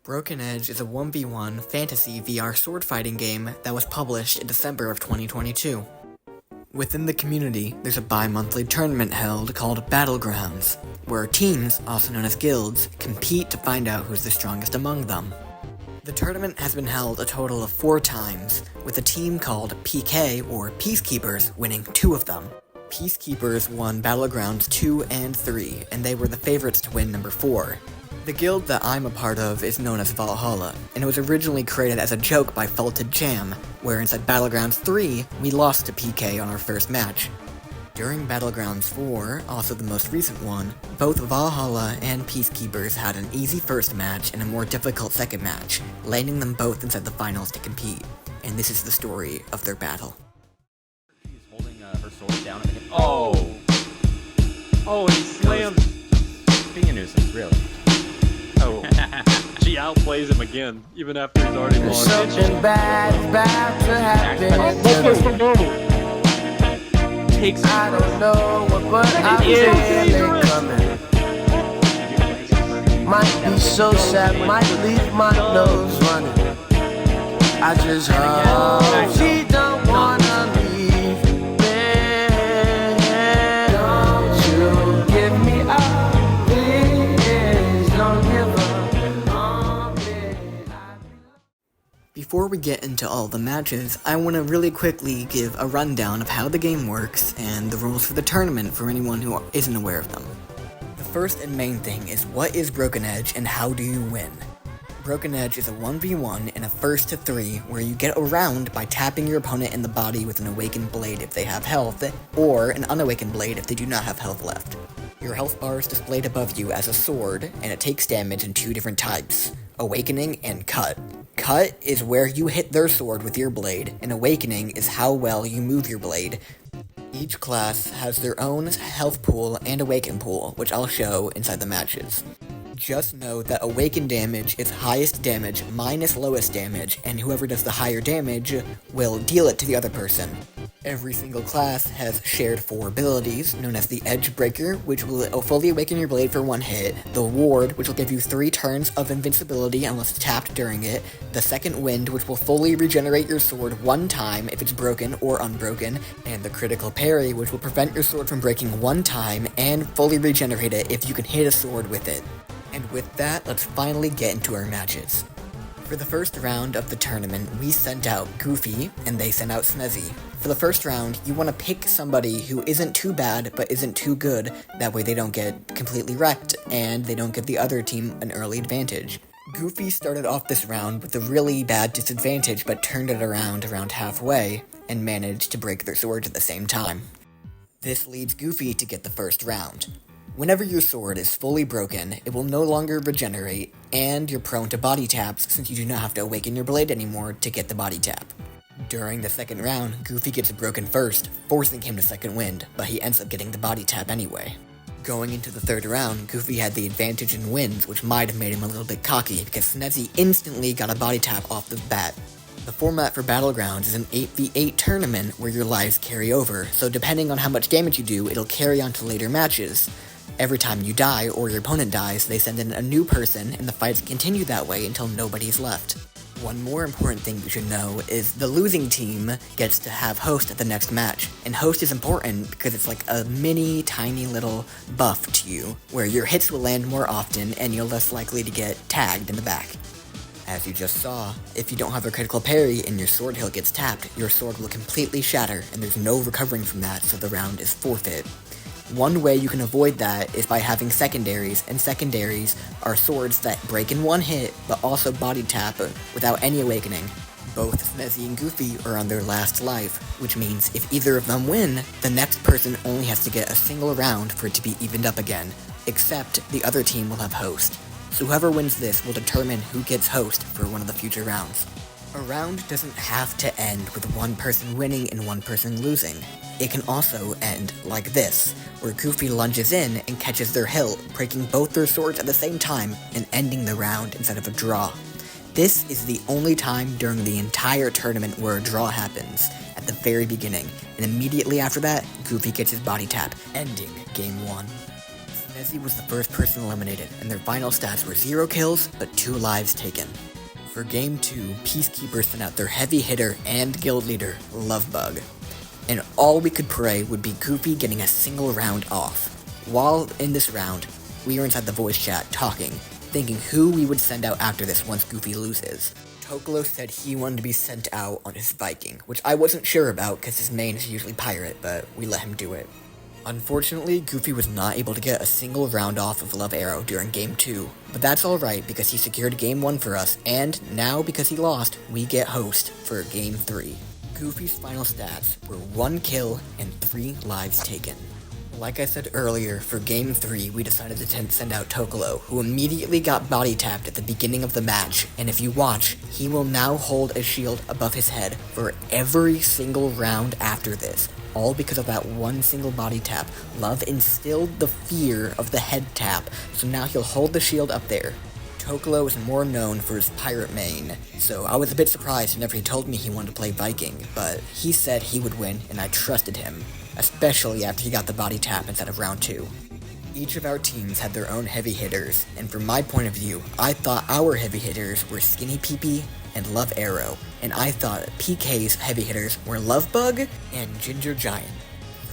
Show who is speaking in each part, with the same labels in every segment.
Speaker 1: Broken Edge is a 1v1 fantasy VR sword fighting game that was published in December of 2022. Within the community, there's a bi-monthly tournament held called Battlegrounds, where teams, also known as guilds, compete to find out who's the strongest among them. The tournament has been held a total of 4 times, with a team called PK or Peacekeepers winning 2 of them. Peacekeepers won Battlegrounds 2 and 3, and they were the favorites to win number 4. The guild that I'm a part of is known as Valhalla, and it was originally created as a joke by Faulted Jam, where inside Battlegrounds 3, we lost to PK on our first match. During Battlegrounds 4, also the most recent one, both Valhalla and Peacekeepers had an easy first match and a more difficult second match, landing them both inside the finals to compete, and this is the story of their battle.
Speaker 2: She's holding her sword down at the hip. Oh!
Speaker 3: Oh, he slammed.
Speaker 2: Being a nuisance, really.
Speaker 3: Oh. She outplays him again, even after he's already lost.
Speaker 4: Something bad about to happen.
Speaker 3: Takes
Speaker 4: I don't know what, but I feel it coming. Might be so sad, might leave my nose running. I just hope she don't wanna leave me. Don't you give me up, please. Don't give up on me.
Speaker 1: Before we get into all the matches, I want to really quickly give a rundown of how the game works and the rules for the tournament for anyone who isn't aware of them. The first and main thing is what is Broken Edge and how do you win? Broken Edge is a 1v1 in a first to 3 where you get around by tapping your opponent in the body with an awakened blade if they have health, or an unawakened blade if they do not have health left. Your health bar is displayed above you as a sword, and it takes damage in 2 different types, Awakening and Cut. Cut is where you hit their sword with your blade, and Awakening is how well you move your blade. Each class has their own health pool and awaken pool, which I'll show inside the matches. Just know that awaken damage is highest damage minus lowest damage, and whoever does the higher damage will deal it to the other person. Every single class has shared 4 abilities, known as the Edge Breaker, which will fully awaken your blade for 1 hit, the Ward, which will give you 3 turns of invincibility unless tapped during it, the Second Wind, which will fully regenerate your sword 1 time if it's broken or unbroken, and the Critical Parry, which will prevent your sword from breaking 1 time and fully regenerate it if you can hit a sword with it. And with that, let's finally get into our matches. For the first round of the tournament, we sent out Goofy, and they sent out Snezzy. For the first round, you want to pick somebody who isn't too bad, but isn't too good, that way they don't get completely wrecked, and they don't give the other team an early advantage. Goofy started off this round with a really bad disadvantage, but turned it around halfway, and managed to break their swords at the same time. This leads Goofy to get the first round. Whenever your sword is fully broken, it will no longer regenerate, and you're prone to body taps since you do not have to awaken your blade anymore to get the body tap. During the second round, Goofy gets broken first, forcing him to Second Wind, but he ends up getting the body tap anyway. Going into the third round, Goofy had the advantage in wins, which might have made him a little bit cocky, because Snezzy instantly got a body tap off the bat. The format for Battlegrounds is an 8v8 tournament where your lives carry over, so depending on how much damage you do, it'll carry on to later matches. Every time you die, or your opponent dies, they send in a new person, and the fights continue that way until nobody's left. One more important thing you should know is the losing team gets to have host at the next match, and host is important because it's like a mini, tiny little buff to you, where your hits will land more often, and you're less likely to get tagged in the back. As you just saw, if you don't have a critical parry and your sword hilt gets tapped, your sword will completely shatter, and there's no recovering from that, so the round is forfeit. One way you can avoid that is by having secondaries, and secondaries are swords that break in 1 hit, but also body tap without any awakening. Both Snezzy and Goofy are on their last life, which means if either of them win, the next person only has to get a single round for it to be evened up again, except the other team will have host. So whoever wins this will determine who gets host for one of the future rounds. A round doesn't have to end with one person winning and one person losing. It can also end like this, where Goofy lunges in and catches their hilt, breaking both their swords at the same time and ending the round instead of a draw. This is the only time during the entire tournament where a draw happens, at the very beginning, and immediately after that, Goofy gets his body tap, ending Game 1. Desi was the first person eliminated, and their final stats were 0 kills, but 2 lives taken. For Game 2, Peacekeepers sent out their heavy hitter and guild leader, Lovebug. And all we could pray would be Goofy getting a single round off. While in this round, we were inside the voice chat talking, thinking who we would send out after this once Goofy loses. Tokolo said he wanted to be sent out on his Viking, which I wasn't sure about because his main is usually Pirate, but we let him do it. Unfortunately, Goofy was not able to get a single round off of Love Arrow during Game 2, but that's alright because he secured Game 1 for us, and now because he lost, we get host for Game 3. Goofy's final stats were 1 kill and 3 lives taken. Like I said earlier, for Game 3, we decided to send out Tokolo, who immediately got body tapped at the beginning of the match, and if you watch, he will now hold a shield above his head for every single round after this, all because of that one single body tap. Love instilled the fear of the head tap, so now he'll hold the shield up there. Tokolo is more known for his pirate main, so I was a bit surprised whenever he told me he wanted to play Viking, but he said he would win, and I trusted him, especially after he got the body tap instead of round 2. Each of our teams had their own heavy hitters, and from my point of view, I thought our heavy hitters were Skinny PP and Love Arrow, and I thought PK's heavy hitters were Lovebug and Ginger Giant.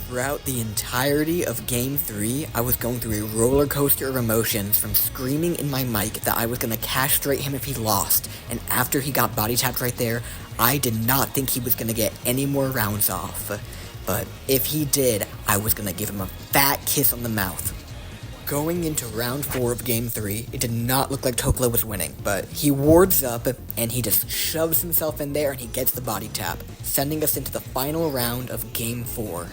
Speaker 1: Throughout the entirety of Game 3, I was going through a roller coaster of emotions from screaming in my mic that I was going to castrate him if he lost, and after he got body tapped right there, I did not think he was going to get any more rounds off. But if he did, I was going to give him a fat kiss on the mouth. Going into round 4 of Game 3, it did not look like Tokolo was winning, but he wards up, and he just shoves himself in there and he gets the body tap, sending us into the final round of Game 4.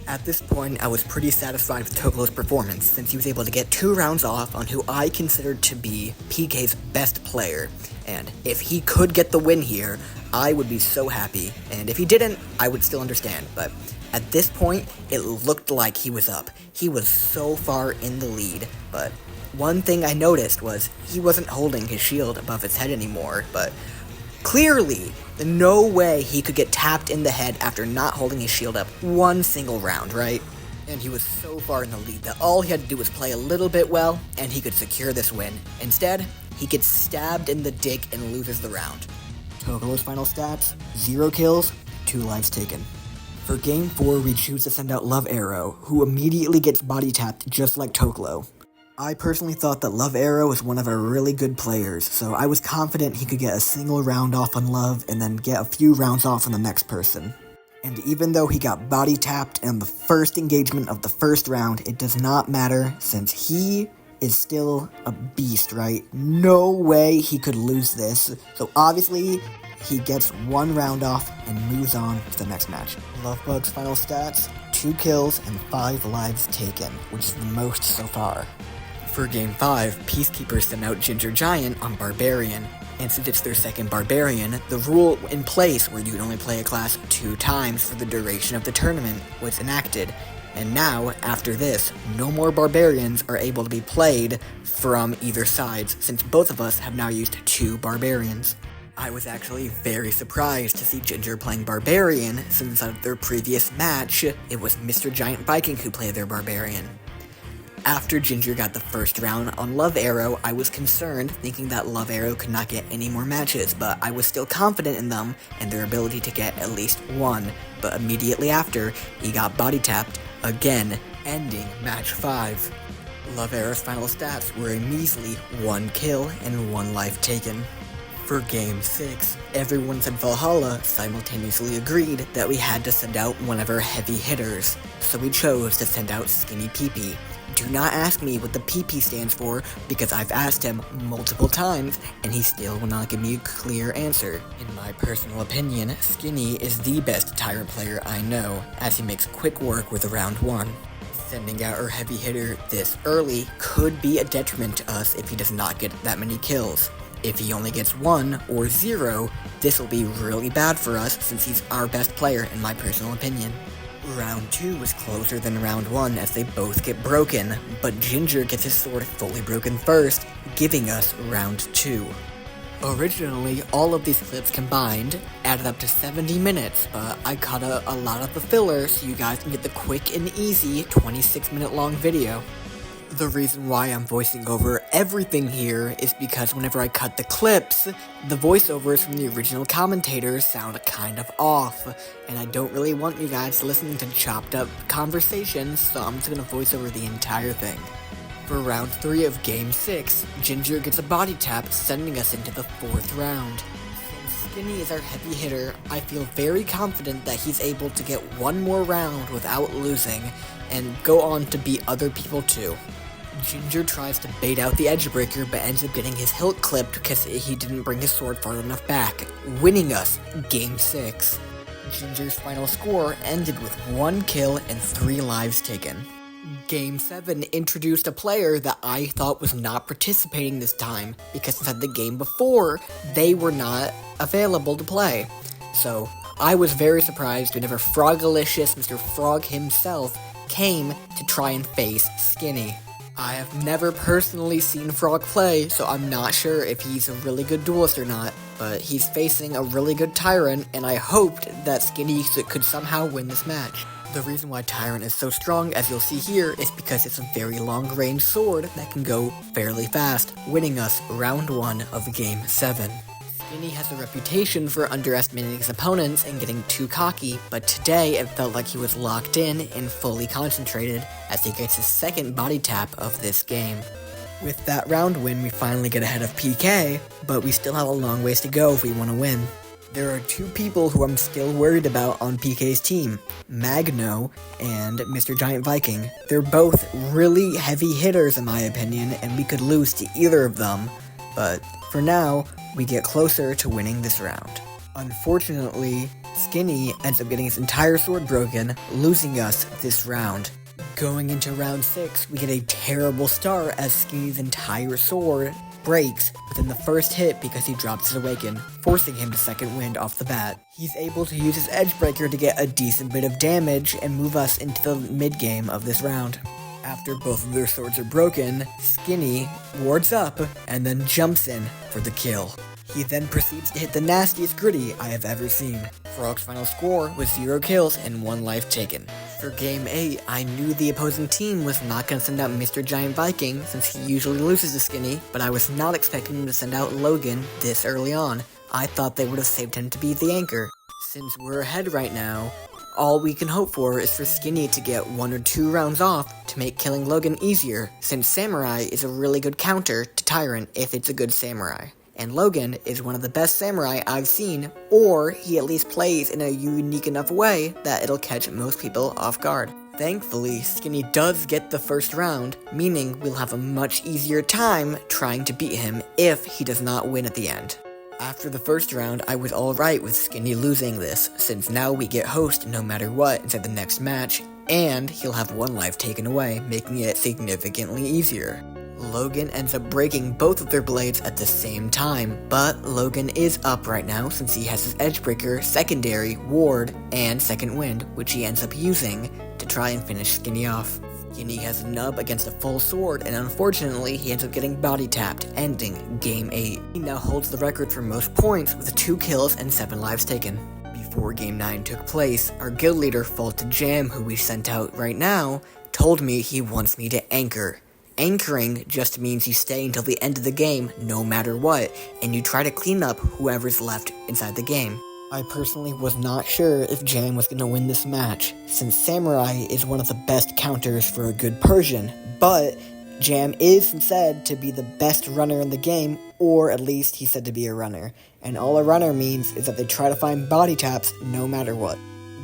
Speaker 1: At this point, I was pretty satisfied with Tokolo's performance, since he was able to get 2 rounds off on who I considered to be PK's best player, and if he could get the win here, I would be so happy, and if he didn't, I would still understand, but at this point, it looked like he was up. He was so far in the lead, but one thing I noticed was he wasn't holding his shield above his head anymore, but clearly, no way he could get tapped in the head after not holding his shield up one single round, right? And he was so far in the lead that all he had to do was play a little bit well, and he could secure this win. Instead, he gets stabbed in the dick and loses the round. Tokolo's final stats, 0 kills, 2 lives taken. For Game 4, we choose to send out Love Arrow, who immediately gets body tapped just like Tokolo. I personally thought that Love Arrow was one of our really good players, so I was confident he could get a single round off on Love and then get a few rounds off on the next person. And even though he got body tapped in the first engagement of the first round, it does not matter since he is still a beast, right? No way he could lose this, so obviously he gets 1 round off and moves on to the next match. Lovebug's final stats, 2 kills and 5 lives taken, which is the most so far. For Game 5, Peacekeepers sent out Ginger Giant on Barbarian, and since it's their second Barbarian, the rule in place where you can only play a class 2 times for the duration of the tournament was enacted, and now, after this, no more Barbarians are able to be played from either sides, since both of us have now used 2 Barbarians. I was actually very surprised to see Ginger playing Barbarian, since out of their previous match, it was Mr. Giant Viking who played their Barbarian. After Ginger got the first round on Love Arrow, I was concerned, thinking that Love Arrow could not get any more matches, but I was still confident in them and their ability to get at least 1, but immediately after, he got body tapped again, ending match 5. Love Arrow's final stats were a measly 1 kill and 1 life taken. For Game 6, everyone said Valhalla simultaneously agreed that we had to send out one of our heavy hitters, so we chose to send out Skinny PP. Do not ask me what the PP stands for, because I've asked him multiple times, and he still will not give me a clear answer. In my personal opinion, Skinny is the best Tyrant player I know, as he makes quick work with round 1. Sending out our heavy hitter this early could be a detriment to us if he does not get that many kills. If he only gets 1 or 0, this will be really bad for us since he's our best player in my personal opinion. Round 2 was closer than round 1 as they both get broken, but Ginger gets his sword fully broken first, giving us round 2. Originally, all of these clips combined added up to 70 minutes, but I cut out a lot of the filler so you guys can get the quick and easy 26-minute long video. The reason why I'm voicing over everything here is because whenever I cut the clips, the voiceovers from the original commentators sound kind of off, and I don't really want you guys listening to chopped up conversations, so I'm just gonna voice over the entire thing. For round 3 of Game 6, Ginger gets a body tap, sending us into the 4th round. Since Skinny is our heavy hitter, I feel very confident that he's able to get one more round without losing, and go on to beat other people too. Ginger tries to bait out the edge breaker, but ends up getting his hilt clipped because he didn't bring his sword far enough back, winning us Game 6. Ginger's final score ended with 1 kill and 3 lives taken. Game 7 introduced a player that I thought was not participating this time, because inside the game before, they were not available to play. So, I was very surprised whenever Frogalicious Mr. Frog himself came to try and face Skinny. I have never personally seen Frog play, so I'm not sure if he's a really good duelist or not, but he's facing a really good Tyrant, and I hoped that Skinny could somehow win this match. The reason why Tyrant is so strong, as you'll see here, is because it's a very long-range sword that can go fairly fast, winning us round 1 of Game 7. Skinny has a reputation for underestimating his opponents and getting too cocky, but today it felt like he was locked in and fully concentrated as he gets his 2nd body tap of this game. With that round win, we finally get ahead of PK, but we still have a long ways to go if we want to win. There are 2 people who I'm still worried about on PK's team, Magno and Mr. Giant Viking. They're both really heavy hitters in my opinion, and we could lose to either of them, but for now, we get closer to winning this round. Unfortunately, Skinny ends up getting his entire sword broken, losing us this round. Going into round 6, we get a terrible start as Skinny's entire sword breaks within the first hit because he drops his Awaken, forcing him to second wind off the bat. He's able to use his Edge Breaker to get a decent bit of damage and move us into the mid-game of this round. After both of their swords are broken, Skinny wards up and then jumps in for the kill. He then proceeds to hit the nastiest gritty I have ever seen. Frog's final score was 0 kills and 1 life taken. For Game 8, I knew the opposing team was not going to send out Mr. Giant Viking since he usually loses to Skinny, but I was not expecting him to send out Logan this early on. I thought they would have saved him to be the anchor. Since we're ahead right now, all we can hope for is for Skinny to get 1 or 2 rounds off to make killing Logan easier, since Samurai is a really good counter to Tyrant if it's a good Samurai. And Logan is one of the best Samurai I've seen, or he at least plays in a unique enough way that it'll catch most people off guard. Thankfully, Skinny does get the first round, meaning we'll have a much easier time trying to beat him if he does not win at the end. After the first round, I was alright with Skinny losing this, since now we get host no matter what inside the next match, and he'll have 1 life taken away, making it significantly easier. Logan ends up breaking both of their blades at the same time, but Logan is up right now since he has his Edge Breaker, Secondary, Ward, and Second Wind, which he ends up using to try and finish Skinny off. Skinny has a nub against a full sword, and unfortunately, he ends up getting body tapped, ending Game 8. He now holds the record for most points with 2 kills and 7 lives taken. Before Game 9 took place, our guild leader, Faulted Jam, who we sent out right now, told me he wants me to anchor. Anchoring just means you stay until the end of the game, no matter what, and you try to clean up whoever's left inside the game. I personally was not sure if Jam was going to win this match, since Samurai is one of the best counters for a good Persian, but Jam is said to be the best runner in the game, or at least he's said to be a runner, and all a runner means is that they try to find body taps no matter what.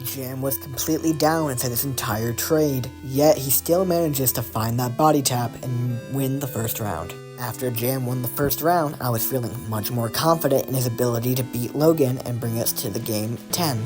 Speaker 1: Jam was completely down inside this entire trade, yet he still manages to find that body tap and win the first round. After Jam won the first round, I was feeling much more confident in his ability to beat Logan and bring us to the game 10.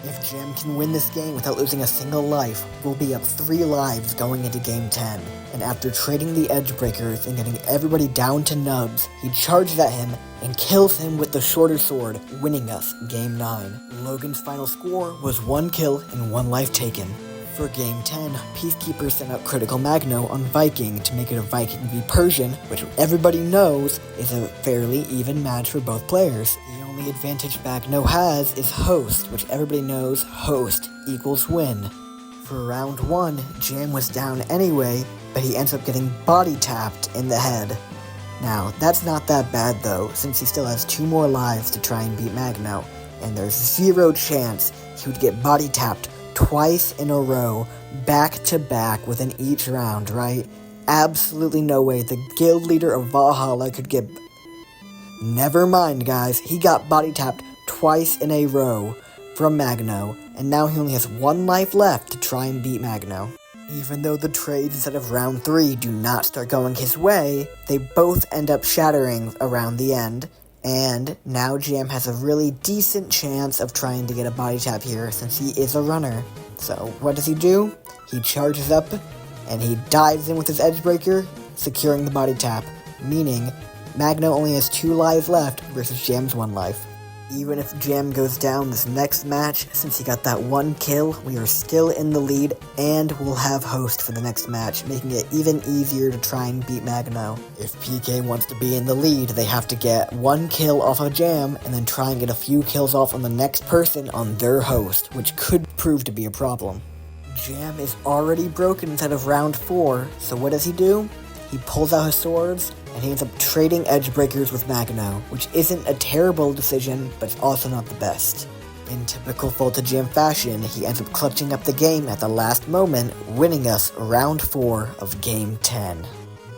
Speaker 1: If Jam can win this game without losing a single life, we'll be up 3 lives going into game 10. And after trading the Edge Breakers and getting everybody down to nubs, he charges at him and kills him with the shorter sword, winning us game 9. Logan's final score was 1 kill and 1 life taken. For game 10, Peacekeepers sent out Critical Magno on Viking to make it a Viking v Persian, which everybody knows is a fairly even match for both players. The only advantage Magno has is host, which everybody knows host equals win. For round 1, Jam was down anyway, but he ends up getting body tapped in the head. Now, that's not that bad though, since he still has 2 more lives to try and beat Magno, and there's 0 chance he would get body tapped twice in a row, back to back within each round, right? Absolutely no way the guild leader of Valhalla could get... Never mind, guys, he got body tapped twice in a row from Magno, and now he only has 1 life left to try and beat Magno. Even though the trades instead of round 3 do not start going his way, they both end up shattering around the end, and now Jam has a really decent chance of trying to get a body tap here since he is a runner. So what does he do? He charges up, and he dives in with his Edgebreaker, securing the body tap, meaning Magno only has 2 lives left versus Jam's 1 life. Even if Jam goes down this next match, since he got that 1 kill, we are still in the lead, and we'll have host for the next match, making it even easier to try and beat Magno. If PK wants to be in the lead, they have to get 1 kill off of Jam, and then try and get a few kills off on the next person on their host, which could prove to be a problem. Jam is already broken inside of round 4, so what does he do? He pulls out his swords, and he ends up trading Edgebreakers with Magno, which isn't a terrible decision, but it's also not the best. In typical Volta Jam fashion, he ends up clutching up the game at the last moment, winning us round 4 of game 10.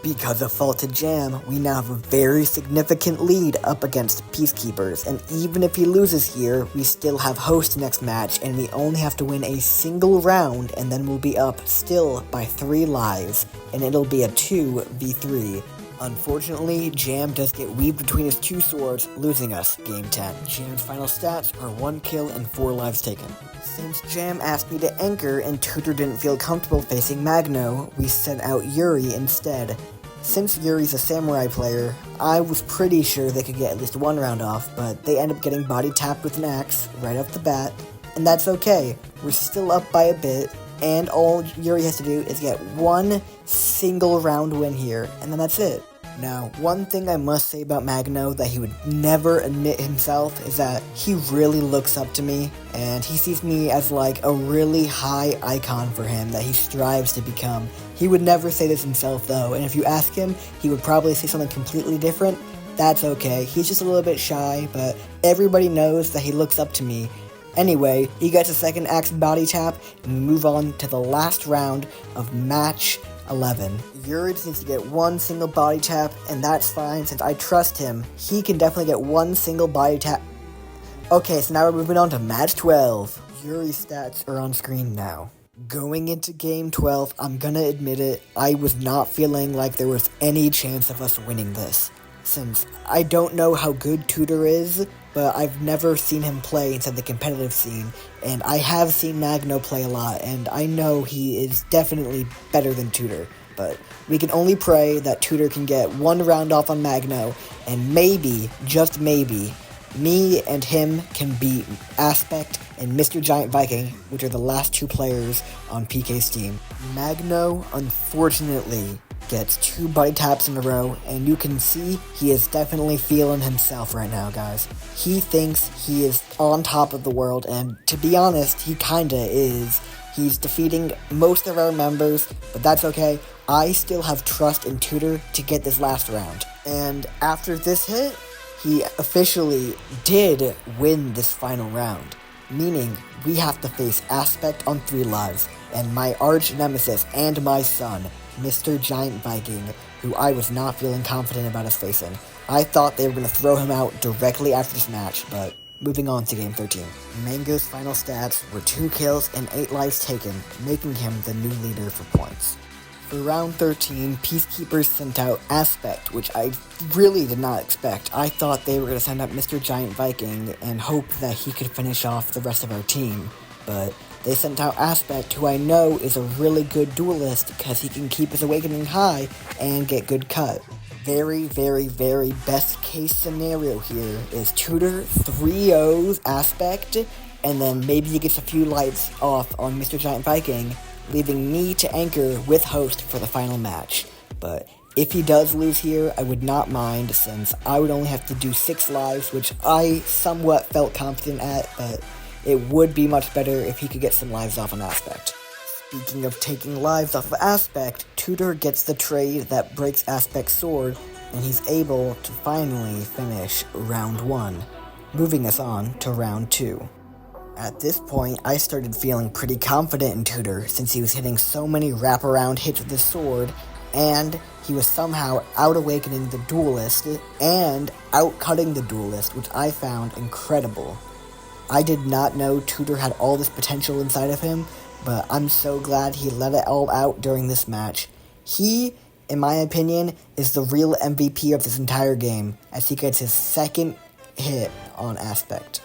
Speaker 1: Because of Volta Jam, we now have a very significant lead up against Peacekeepers, and even if he loses here, we still have host next match, and we only have to win a single round, and then we'll be up still by 3 lives, and it'll be a 2v3. Unfortunately, Jam does get weaved between his 2 swords, losing us game 10. Jam's final stats are 1 kill and 4 lives taken. Since Jam asked me to anchor and Tutor didn't feel comfortable facing Magno, we sent out Yuri instead. Since Yuri's a samurai player, I was pretty sure they could get at least 1 round off, but they end up getting body tapped with an axe right off the bat, and that's okay. We're still up by a bit, and all Yuri has to do is get 1 single round win here, and then that's it. Now, one thing I must say about Magno that he would never admit himself is that he really looks up to me, and he sees me as like a really high icon for him that he strives to become. He would never say this himself though, and if you ask him, he would probably say something completely different. That's okay, he's just a little bit shy, but everybody knows that he looks up to me. Anyway, he gets a second axe body tap, and we move on to the last round of match 11. Yuri just needs to get 1 single body tap, and that's fine since I trust him. He can definitely get 1 single body tap. Okay, so now we're moving on to match 12. Yuri's stats are on screen now. Going into game 12, I'm gonna admit it, I was not feeling like there was any chance of us winning this. Since I don't know how good Tutor is, but I've never seen him play inside the competitive scene, and I have seen Magno play a lot, and I know he is definitely better than Tutor, but we can only pray that Tutor can get 1 round off on Magno, and maybe, just maybe, me and him can beat Aspect and Mr. Giant Viking, which are the last 2 players on PK's team. Magno, unfortunately, gets 2 body taps in a row, and you can see he is definitely feeling himself right now, guys. He thinks he is on top of the world, and to be honest, he kinda is. He's defeating most of our members, but that's okay. I still have trust in Tutor to get this last round. And after this hit, he officially did win this final round, meaning we have to face Aspect on 3 lives, and my arch nemesis and my son, Mr. Giant Viking, who I was not feeling confident about us facing. I thought they were going to throw him out directly after this match, but moving on to game 13. Mango's final stats were 2 kills and 8 lives taken, making him the new leader for points. For round 13, Peacekeepers sent out Aspect, which I really did not expect. I thought they were going to send out Mr. Giant Viking and hope that he could finish off the rest of our team, but they sent out Aspect, who I know is a really good duelist because he can keep his awakening high and get good cut. Very, very, very best case scenario here is Tutor 3-0's Aspect, and then maybe he gets a few lights off on Mr. Giant Viking, leaving me to anchor with host for the final match. But if he does lose here, I would not mind, since I would only have to do 6 lives, which I somewhat felt confident at, but it would be much better if he could get some lives off on Aspect. Speaking of taking lives off of Aspect, Tutor gets the trade that breaks Aspect's sword, and he's able to finally finish round 1, moving us on to round 2. At this point, I started feeling pretty confident in Tutor since he was hitting so many wraparound hits with his sword, and he was somehow out-awakening the Duelist and out-cutting the Duelist, which I found incredible. I did not know Tutor had all this potential inside of him, but I'm so glad he let it all out during this match. He, in my opinion, is the real MVP of this entire game, as he gets his second hit on Aspect.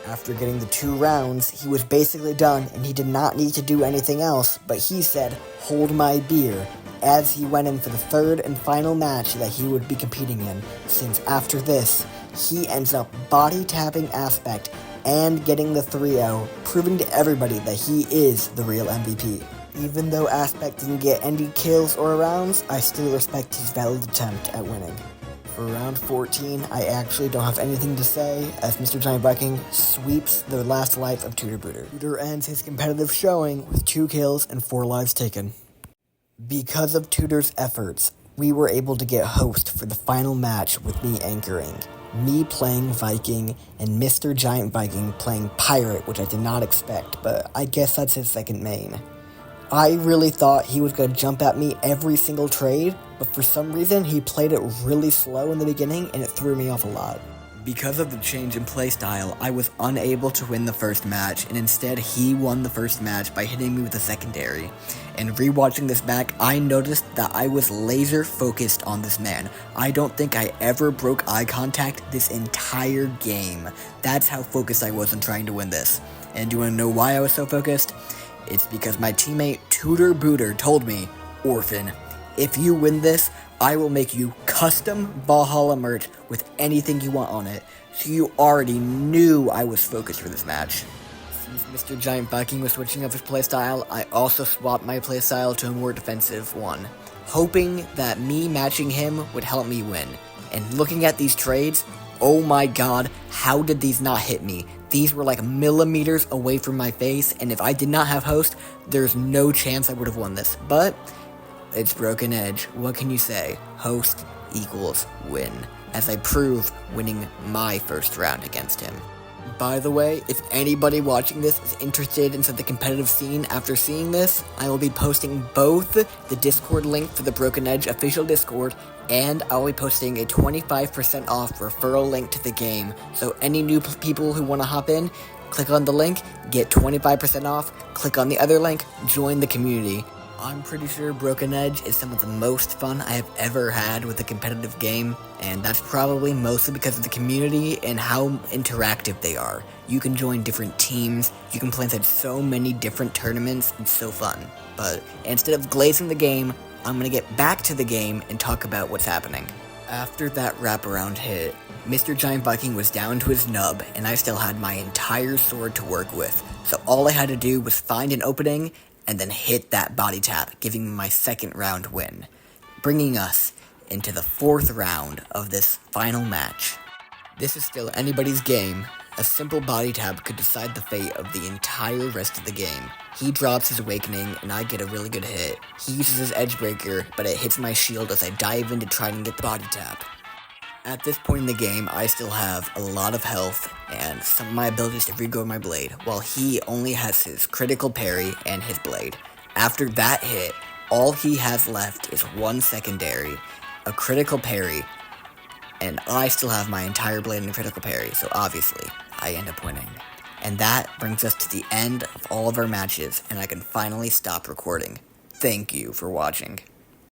Speaker 1: After getting the 2 rounds, he was basically done and he did not need to do anything else, but he said, "Hold my beer," as he went in for the 3rd and final match that he would be competing in, since after this, he ends up body tapping Aspect and getting the 3-0, proving to everybody that he is the real MVP. Even though Aspect didn't get any kills or rounds, I still respect his valid attempt at winning. For round 14, I actually don't have anything to say, as Mr. Giant Viking sweeps the last life of Tutor Booter. Tutor ends his competitive showing with 2 kills and 4 lives taken. Because of Tutor's efforts, we were able to get host for the final match with me anchoring. Me playing Viking, and Mr. Giant Viking playing Pirate, which I did not expect, but I guess that's his second main. I really thought he was going to jump at me every single trade, but for some reason he played it really slow in the beginning and it threw me off a lot. Because of the change in playstyle, I was unable to win the first match, and instead he won the first match by hitting me with a secondary. And rewatching this back, I noticed that I was laser focused on this man. I don't think I ever broke eye contact this entire game. That's how focused I was on trying to win this. And do you want to know why I was so focused? It's because my teammate Tutor Booter told me, "Orphan, if you win this, I will make you custom Valhalla merch with anything you want on it." So you already knew I was focused for this match. Since Mr. Giant Viking was switching up his playstyle, I also swapped my playstyle to a more defensive one, hoping that me matching him would help me win. And looking at these trades, oh my god, how did these not hit me? These were like millimeters away from my face, and if I did not have host, there's no chance I would have won this. But it's Broken Edge. What can you say? Host equals win, as I prove winning my first round against him. By the way, if anybody watching this is interested in the competitive scene after seeing this, I will be posting both the Discord link for the Broken Edge official Discord, and I will be posting a 25% off referral link to the game. So any new people who want to hop in, click on the link, get 25% off, click on the other link, join the community. I'm pretty sure Broken Edge is some of the most fun I have ever had with a competitive game, and that's probably mostly because of the community and how interactive they are. You can join different teams, you can play inside so many different tournaments, it's so fun. But instead of glazing the game, I'm gonna get back to the game and talk about what's happening. After that wraparound hit, Mr. Giant Viking was down to his nub, and I still had my entire sword to work with, so all I had to do was find an opening and then hit that body tap, giving me my second round win, bringing us into the 4th round of this final match. This is still anybody's game. A simple body tap could decide the fate of the entire rest of the game. He drops his awakening, and I get a really good hit. He uses his edge breaker, but it hits my shield as I dive in to try and get the body tap. At this point in the game, I still have a lot of health and some of my abilities to regrow my blade, while he only has his critical parry and his blade. After that hit, all he has left is one secondary, a critical parry, and I still have my entire blade and critical parry, so obviously, I end up winning. And that brings us to the end of all of our matches, and I can finally stop recording. Thank you for watching.